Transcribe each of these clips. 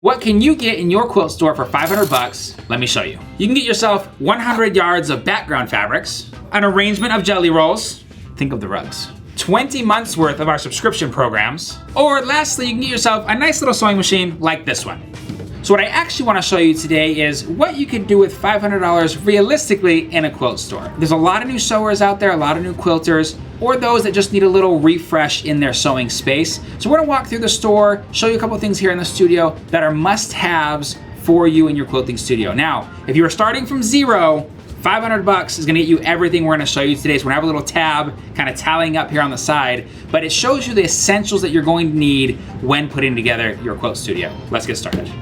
What can you get in your quilt store for 500 bucks? Let me show you. You can get yourself 100 yards of background fabrics, an arrangement of jelly rolls, think of the rugs, 20 months worth of our subscription programs, or lastly, you can get yourself a nice little sewing machine like this one. So what I actually want to show you today is what you could do with $500 realistically in a quilt store. There's a lot of new sewers out there, a lot of new quilters, or those that just need a little refresh in their sewing space. So we're gonna walk through the store, show you a couple things here in the studio that are must-haves for you in your quilting studio. Now, if you are starting from zero, 500 bucks is gonna get you everything we're gonna show you today. So we're gonna have a little tab kind of tallying up here on the side, but it shows you the essentials that you're going to need when putting together your quilt studio. Let's get started.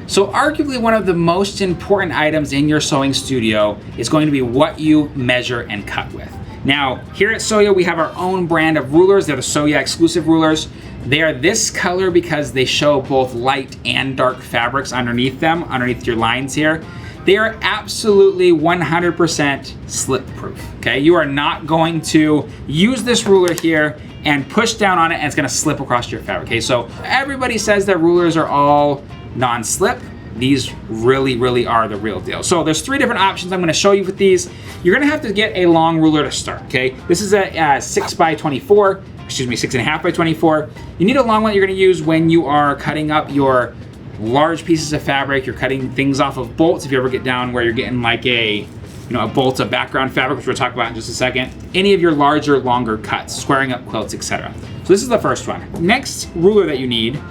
So arguably one of the most important items in your sewing studio is going to be what you measure and cut with. Now, here at Soya, we have our own brand of rulers. They're the Soya exclusive rulers. They are this color because they show both light and dark fabrics underneath them, underneath your lines here. They are absolutely 100% slip proof, okay? You are not going to use this ruler here and push down on it and it's gonna slip across your fabric, okay? So everybody says that rulers are all non-slip. These really are the real deal. So there's 3 different options I'm gonna show you with these. You're gonna have to get a long ruler to start, okay? This is a 6 by 24, excuse me, 6.5 by 24. You need a long one that you're gonna use when you are cutting up your large pieces of fabric. You're cutting things off of bolts. If you ever get down where you're getting like a bolt of background fabric, which we'll talk about in just a second. Any of your larger, longer cuts, squaring up quilts, etc. So this is the first one. Next ruler that you need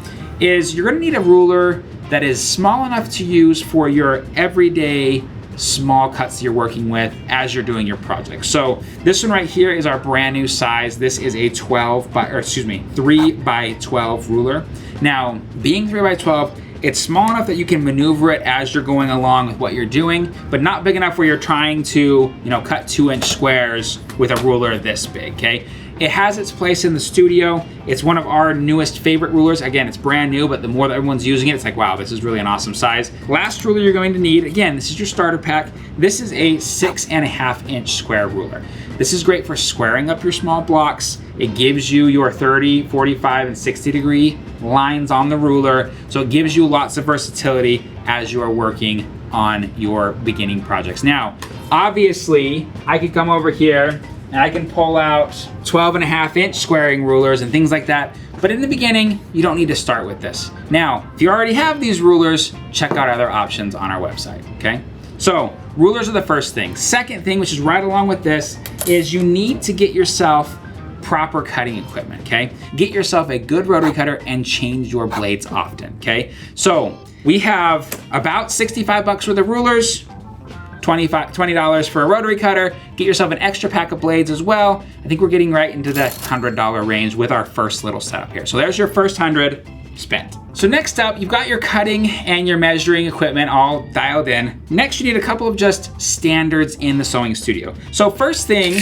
is you're gonna need a ruler that is small enough to use for your everyday small cuts you're working with as you're doing your project. So this one right here is our brand new size. This is a 3 by 12 ruler. Now, being 3 by 12, it's small enough that you can maneuver it as you're going along with what you're doing, but not big enough where you're trying to, cut 2-inch squares with a ruler this big, okay? It has its place in the studio. It's one of our newest favorite rulers. Again, it's brand new, but the more that everyone's using it, it's like, wow, this is really an awesome size. Last ruler you're going to need, again, this is your starter pack. This is a 6.5-inch square ruler. This is great for squaring up your small blocks. It gives you your 30, 45, and 60 degree lines on the ruler. So it gives you lots of versatility as you are working on your beginning projects. Now, obviously, I could come over here and I can pull out 12.5-inch squaring rulers and things like that. But in the beginning, you don't need to start with this. Now, if you already have these rulers, check out other options on our website, okay? So, rulers are the first thing. Second thing, which is right along with this, is you need to get yourself proper cutting equipment, okay? Get yourself a good rotary cutter and change your blades often, okay? So, we have about 65 bucks worth of rulers, $20 for a rotary cutter. Get yourself an extra pack of blades as well. I think we're getting right into the $100 range with our first little setup here. So there's your first 100 spent. So next up, you've got your cutting and your measuring equipment all dialed in. Next, you need a couple of just standards in the sewing studio. So first thing,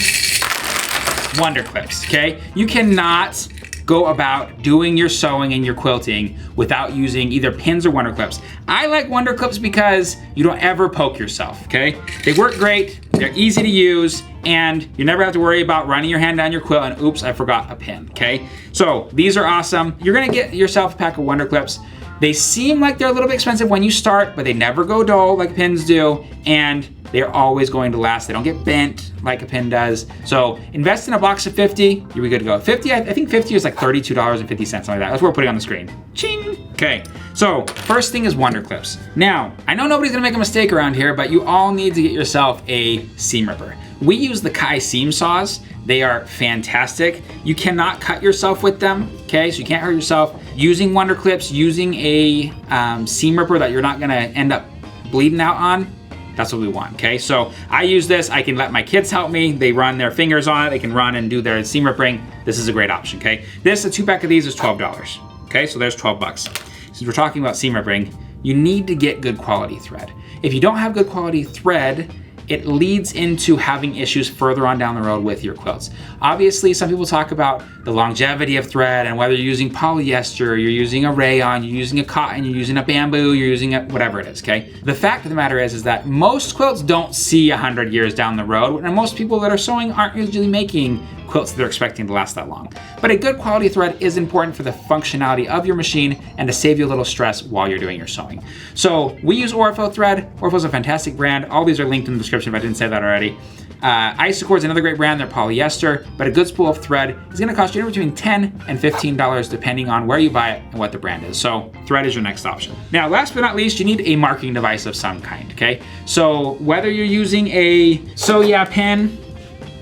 wonder clips, okay? You cannot go about doing your sewing and your quilting without using either pins or wonder clips. I like wonder clips because you don't ever poke yourself, okay? They work great, they're easy to use, and you never have to worry about running your hand down your quilt and oops, I forgot a pin, okay? So these are awesome. You're gonna get yourself a pack of wonder clips. They seem like they're a little bit expensive when you start, but they never go dull like pins do, and they're always going to last. They don't get bent like a pin does. So invest in a box of 50, you'll be good to go. 50, I think 50 is like $32.50, something like that. That's what we're putting on the screen. Ching! Okay, so first thing is wonder clips. Now, I know nobody's gonna make a mistake around here, but you all need to get yourself a seam ripper. We use the Kai seam saws. They are fantastic. You cannot cut yourself with them, okay? So you can't hurt yourself. Using wonder clips, using a seam ripper that you're not gonna end up bleeding out on, that's what we want, okay? So I use this. I can let my kids help me. They run their fingers on it. They can run and do their seam ripping. This is a great option, okay? A 2-pack of these is $12, okay? So there's 12 bucks. Since we're talking about seam ripping, you need to get good quality thread. If you don't have good quality thread, it leads into having issues further on down the road with your quilts. Obviously, some people talk about the longevity of thread and whether you're using polyester, you're using a rayon, you're using a cotton, you're using a bamboo, you're using a whatever it is, okay? The fact of the matter is that most quilts don't see 100 years down the road, and most people that are sewing aren't usually making quilts that they're expecting to last that long. But a good quality thread is important for the functionality of your machine and to save you a little stress while you're doing your sewing. So we use Ortho thread. Ortho is a fantastic brand. All these are linked in the description if I didn't say that already. Isocore is another great brand. They're polyester, but a good spool of thread is gonna cost you anywhere between $10 and $15 depending on where you buy it and what the brand is. So thread is your next option. Now, last but not least, you need a marking device of some kind, okay? So whether you're using a So-Yeah pen,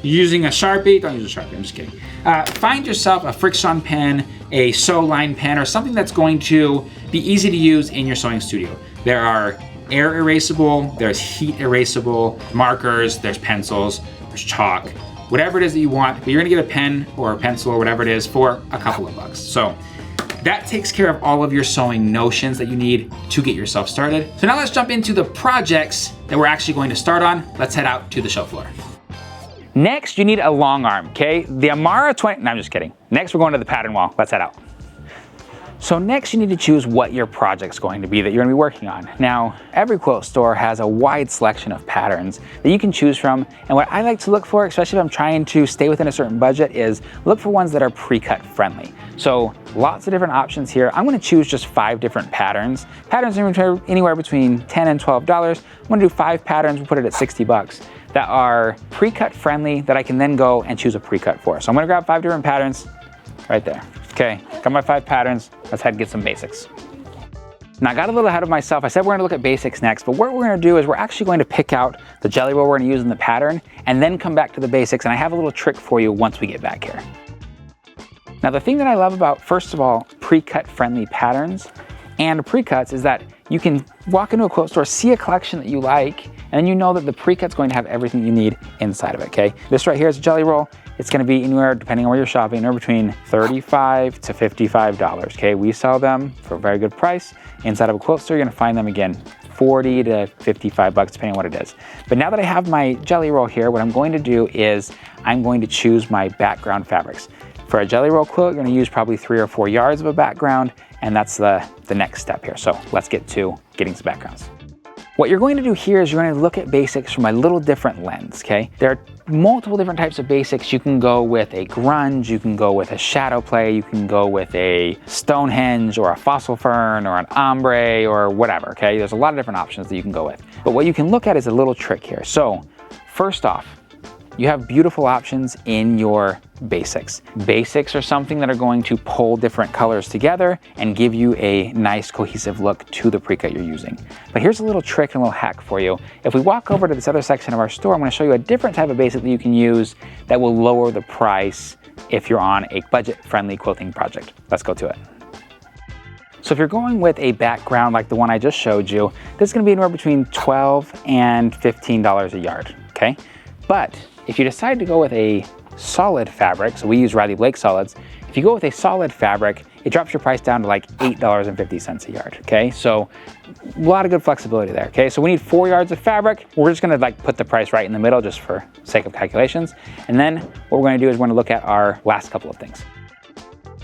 you're using a Sharpie, don't use a Sharpie, I'm just kidding. Find yourself a friction pen, a sew line pen, or something that's going to be easy to use in your sewing studio. There are air erasable, there's heat erasable markers, there's pencils, there's chalk, whatever it is that you want, but you're gonna get a pen or a pencil or whatever it is for a couple of bucks. So that takes care of all of your sewing notions that you need to get yourself started. So now let's jump into the projects that we're actually going to start on. Let's head out to the show floor. Next, you need a long arm, okay? The Amara 20, no, I'm just kidding. Next, we're going to the pattern wall. Let's head out. So next, you need to choose what your project's going to be that you're gonna be working on. Now, every quilt store has a wide selection of patterns that you can choose from, and what I like to look for, especially if I'm trying to stay within a certain budget, is look for ones that are pre-cut friendly. So lots of different options here. I'm gonna choose just 5 different patterns. Patterns are anywhere between $10 and $12. I'm gonna do 5 patterns, we'll put it at 60 bucks, that are pre-cut friendly that I can then go and choose a pre-cut for. So I'm gonna grab 5 different patterns right there. Okay, got my 5 patterns. Let's head and get some basics. Now I got a little ahead of myself. I said we're gonna look at basics next, but what we're gonna do is we're actually going to pick out the jelly roll we're gonna use in the pattern and then come back to the basics, and I have a little trick for you once we get back here. Now the thing that I love about, first of all, pre-cut friendly patterns and pre-cuts is that you can walk into a quilt store, see a collection that you like, and you know that the pre-cut's going to have everything you need inside of it, okay? This right here is a jelly roll. It's gonna be anywhere, depending on where you're shopping, anywhere between $35 to $55, okay? We sell them for a very good price. Inside of a quilt store, you're gonna find them again, 40 to 55 bucks, depending on what it is. But now that I have my jelly roll here, what I'm going to do is I'm going to choose my background fabrics. For a jelly roll quilt, you're gonna use probably 3 or 4 yards of a background, and that's the next step here. So let's get to getting some backgrounds. What you're going to do here is you're going to look at basics from a little different lens, okay? There are multiple different types of basics. You can go with a grunge, you can go with a shadow play, you can go with a Stonehenge or a fossil fern or an ombre or whatever, okay? There's a lot of different options that you can go with. But what you can look at is a little trick here. So first off, you have beautiful options in your basics. Basics are something that are going to pull different colors together and give you a nice cohesive look to the pre-cut you're using. But here's a little trick and a little hack for you. If we walk over to this other section of our store, I'm gonna show you a different type of basic that you can use that will lower the price if you're on a budget-friendly quilting project. Let's go to it. So if you're going with a background like the one I just showed you, this is gonna be anywhere between $12 and $15 a yard, okay? But if you decide to go with a solid fabric, so we use Riley Blake solids, if you go with a solid fabric, it drops your price down to like $8.50 a yard, okay? So a lot of good flexibility there, okay? So we need 4 yards of fabric. We're just gonna like put the price right in the middle just for sake of calculations. And then what we're gonna do is we're gonna look at our last couple of things.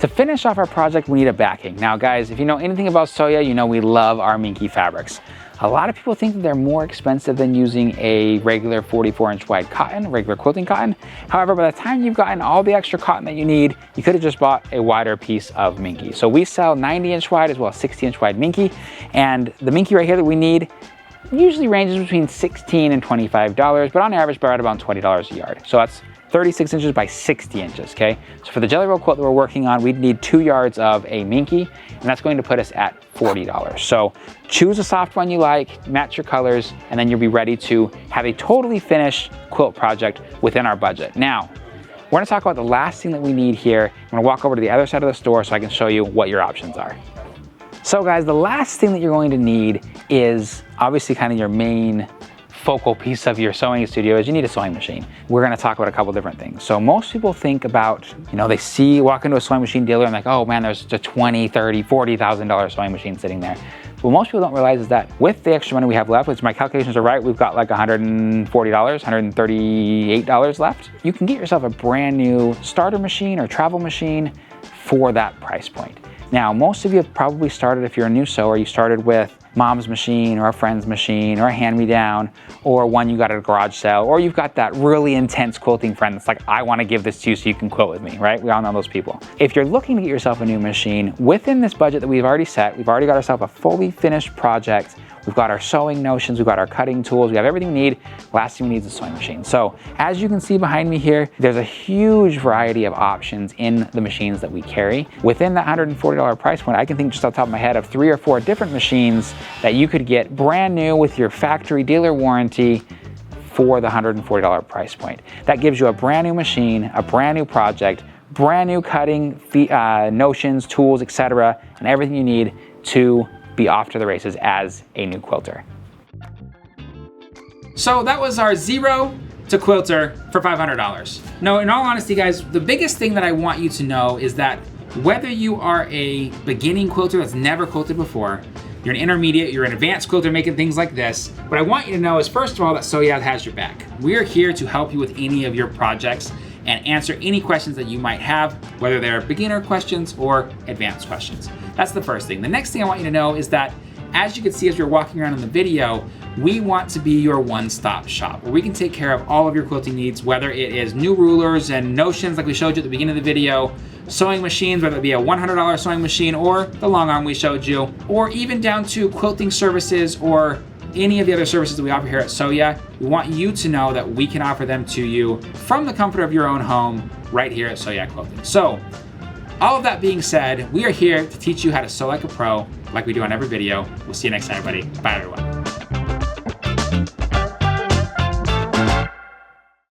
To finish off our project, we need a backing. Now guys, if you know anything about Soya, you know we love our minky fabrics. A lot of people think that they're more expensive than using a regular 44-inch wide cotton, regular quilting cotton. However, by the time you've gotten all the extra cotton that you need, you could have just bought a wider piece of minky. So we sell 90-inch wide as well as 60-inch wide minky, and the minky right here that we need usually ranges between $16 and $25, but on average, we're at about $20 a yard. So that's 36 inches by 60 inches, okay? So for the jelly roll quilt that we're working on, we'd need 2 yards of a minky, and that's going to put us at $40. So choose a soft one you like, match your colors, and then you'll be ready to have a totally finished quilt project within our budget. Now, we're gonna talk about the last thing that we need here. I'm gonna walk over to the other side of the store so I can show you what your options are. So guys, the last thing that you're going to need is obviously kind of your main focal piece of your sewing studio is you need a sewing machine. We're gonna talk about a couple different things. So most people think about, you know, they walk into a sewing machine dealer and like, oh man, there's a $20, $30, $40,000 sewing machine sitting there. What most people don't realize is that with the extra money we have left, which my calculations are right, we've got like $140, $138 left. You can get yourself a brand new starter machine or travel machine for that price point. Now, most of you have probably started, if you're a new sewer, you started with mom's machine or a friend's machine or a hand-me-down or one you got at a garage sale, or you've got that really intense quilting friend that's like, I want to give this to you so you can quilt with me, right? We all know those people. If you're looking to get yourself a new machine, within this budget that we've already set, we've already got ourselves a fully finished project. We've got our sewing notions, we've got our cutting tools, we have everything we need. Last thing we need is a sewing machine. So as you can see behind me here, there's a huge variety of options in the machines that we carry. Within that $140 price point, I can think just off the top of my head of 3 or 4 different machines that you could get brand new with your factory dealer warranty for the $140 price point. That gives you a brand new machine, a brand new project, brand new cutting notions, tools, etc., and everything you need to be off to the races as a new quilter. So that was our zero to quilter for $500. No, in all honesty, guys, the biggest thing that I want you to know is that whether you are a beginning quilter that's never quilted before, you're an intermediate, you're an advanced quilter making things like this, what I want you to know is, first of all, that Soyad has your back. We are here to help you with any of your projects and answer any questions that you might have, whether they're beginner questions or advanced questions. That's the first thing. The next thing I want you to know is that, as you can see as we're walking around in the video, we want to be your one-stop shop where we can take care of all of your quilting needs, whether it is new rulers and notions like we showed you at the beginning of the video, sewing machines, whether it be a $100 sewing machine or the long arm we showed you, or even down to quilting services or any of the other services that we offer here at Soya. We want you to know that we can offer them to you from the comfort of your own home right here at Soya Quilting. So, all of that being said, we are here to teach you how to sew like a pro, like we do on every video. We'll see you next time, everybody. Bye, everyone.